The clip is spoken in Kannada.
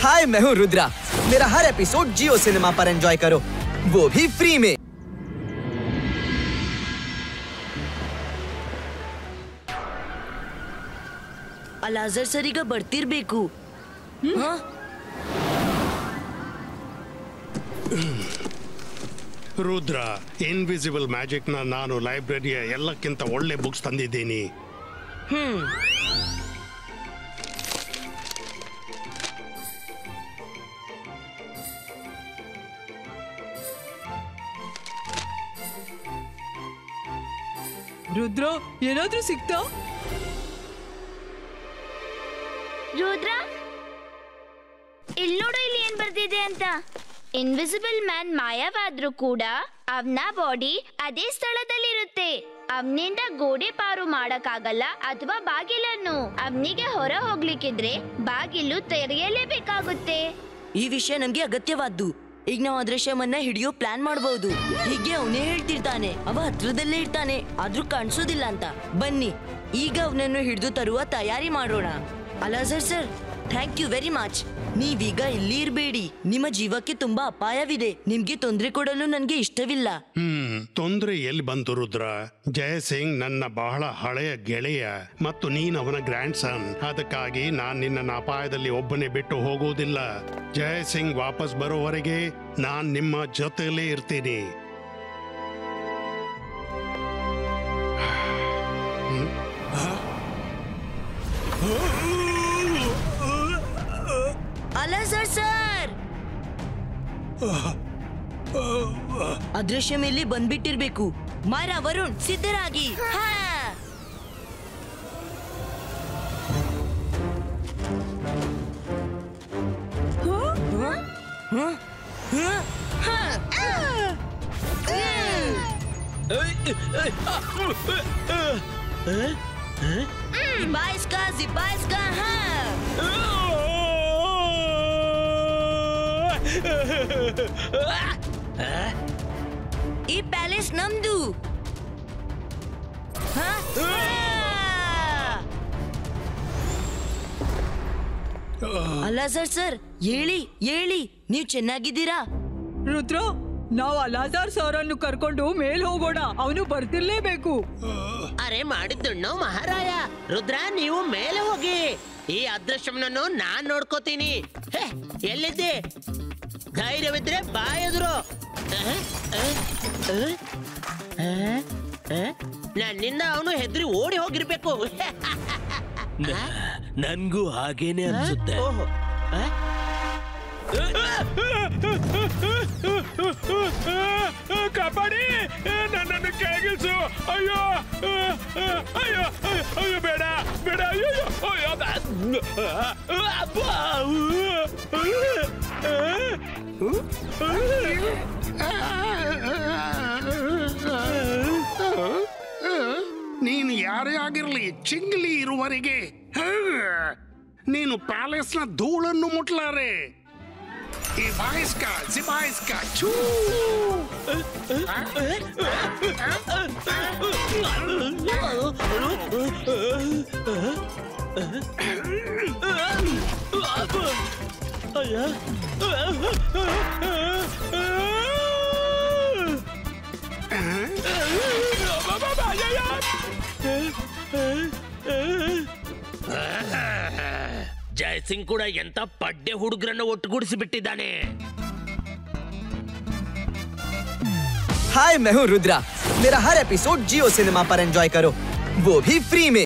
हाय, मैं हूँ रुद्रा। मेरा हर एपिसोड जियो सिनेमा पर एंजॉय करो, वो भी फ्री में। ಅಲಾಜರ್ ಸರ್ ಈಗ ಬರ್ತಿರ್ಬೇಕು. ರುದ್ರ, ಇನ್ವಿಸಿಬಲ್ ಮ್ಯಾಜಿಕ್ ನಾನು ಲೈಬ್ರರಿಯ ಎಲ್ಲಕ್ಕಿಂತ ಒಳ್ಳೆ ಬುಕ್ಸ್ ತಂದಿದ್ದೀನಿ. ರುದ್ರ, ಏನಾದ್ರೂ ಸಿಕ್ತಾ? ರುದ್ರ, ಇಲ್ಲಿ ನೋಡು, ಇಲ್ಲಿ ಏನ್ ಬರ್ದಿದೆ ಅಂತ. ಇನ್ವಿಸಿಬಲ್ ಮ್ಯಾನ್ ಮಾಯವಾದ್ರೂ ಕೂಡ ಅವನ ಬಾಡಿ ಅದೇ ಸ್ಥಳದಲ್ಲಿರುತ್ತೆ. ಅವನಿಂದ ಗೋಡೆ ಪಾರು ಮಾಡಕ್ಕಾಗಲ್ಲ ಅಥವಾ ಬಾಗಿಲನ್ನು. ಅವನಿಗೆ ಹೊರ ಹೋಗ್ಲಿಕ್ಕಿದ್ರೆ ಬಾಗಿಲು ತೆರೆಯಲೇಬೇಕಾಗುತ್ತೆ. ಈ ವಿಷಯ ನಮ್ಗೆ ಅಗತ್ಯವಾದ್ದು. ಈಗ ನಾವು ಅದೃಶ್ಯವನ್ನ ಹಿಡಿಯೋ ಪ್ಲಾನ್ ಮಾಡಬಹುದು. ಹೀಗೆ ಅವನೇ ಹೇಳ್ತಿರ್ತಾನೆ, ಅವ ಹತ್ರದಲ್ಲೇ ಇರ್ತಾನೆ, ಆದ್ರೂ ಕಾಣಿಸೋದಿಲ್ಲ ಅಂತ. ಬನ್ನಿ ಈಗ ಅವನನ್ನು ಹಿಡಿದು ತರುವ ತಯಾರಿ ಮಾಡೋಣ. ಅಲಾಜರ್ sir, thank you very much. ನೀವೀಗ ಇಲ್ಲಿ ಇರಬೇಡಿ. ನಿಮ್ಮ ಜೀವಕ್ಕೆ ತುಂಬಾ ಅಪಾಯವಿದೆ. ನಿಮ್ಗೆ ತೊಂದರೆ ಕೊಡಲು ನನ್ಗೆ ಇಷ್ಟವಿಲ್ಲ. ತೊಂದರೆ ಎಲ್ಲಿ ಬಂತು ರುದ್ರ? ಜಯಸಿಂಗ್ ನನ್ನ ಬಹಳ ಹಳೆಯ ಗೆಳೆಯ ಮತ್ತು ನೀನ್ ಅವನ ಗ್ರ್ಯಾಂಡ್ ಸನ್. ಅದಕ್ಕಾಗಿ ನಾನ್ ನಿನ್ನ ಅಪಾಯದಲ್ಲಿ ಒಬ್ಬನೇ ಬಿಟ್ಟು ಹೋಗುವುದಿಲ್ಲ. ಜಯಸಿಂಗ್ ವಾಪಸ್ ಬರೋವರೆಗೆ ನಾನ್ ನಿಮ್ಮ ಜೊತೆಲೇ ಇರ್ತೀನಿ. ಅಲಾಜರ್ ಸರ್, ಅದೃಶ್ಯ ಮೇಲೆ ಬಂದ್ಬಿಟ್ಟಿರ್ಬೇಕು. ಮಾರಾ, ವರುಣ್, ಸಿದ್ಧರಾಗಿ. ಜಿಬಾಯಿಸ್ಕಾ, ಈ ಪ್ಯಾಲೇಸ್ ನಮ್ದು. ಅಲಾಜರ್ ಸರ್, ಹೇಳಿ, ನೀವು ಚೆನ್ನಾಗಿದ್ದೀರಾ? ರುದ್ರ, ನಾವು ಅಲಾಜರ್ ಸರ್ ಅನ್ನು ಕರ್ಕೊಂಡು ಮೇಲ್ ಹೋಗೋಣ. ಅವನು ಬರ್ತಿರ್ಲೇಬೇಕು. ಅರೆ ಮಾಡಿದ್ದಣ್ಣು ಮಹಾರಾಯ. ರುದ್ರ, ನೀವು ಮೇಲೆ ಹೋಗಿ. ಈ ಅದೃಶ್ಯವನ್ನು ನಾನ್ ನೋಡ್ಕೋತೀನಿ. ಎಲ್ಲಿದ್ದೆ? ಧೈರ್ಯವಿದ್ರೆ ಬಾಯದ್ರು. ನನ್ನಿಂದ ಅವನು ಹೆದರಿ ಓಡಿ ಹೋಗಿರ್ಬೇಕು. ನನ್ಗೂ ಹಾಗೇನೆ ಅನ್ಸುತ್ತೆ. ಕಾಪಾಡಿ, ನನ್ನನ್ನು ಕೆಳಗಿಳಿಸು. ಅಯ್ಯೋ ಅಯ್ಯೋ ಅಯ್ಯೋ, ಬೇಡ ಬೇಡ, ಅಯ್ಯೋ ಅಯ್ಯೋ. ನೀನು ಯಾರೇ ಆಗಿರಲಿ, ಚಿಂಗ್ಲಿ ಇರುವವರೆಗೆ ನೀನು ಪ್ಯಾಲೇಸ್ನ ಧೂಳನ್ನು ಮುಟ್ಲಾರೆ. ಜಿಬಾಯಿಸ್ಕಾ, ಚೂ. ಜಯಸಿಂಗ್ ಕೂಡ ಎಂತ ಪಡ್ಡೆ ಹುಡುಗರನ್ನು ಒಟ್ಟುಗೂಡಿಸಿ ಬಿಟ್ಟಿದ್ದಾನೆ. हाय, मैं हूँ रुद्रा। मेरा हर एपिसोड जियो सिनेमा पर एंजॉय करो, वो भी फ्री में।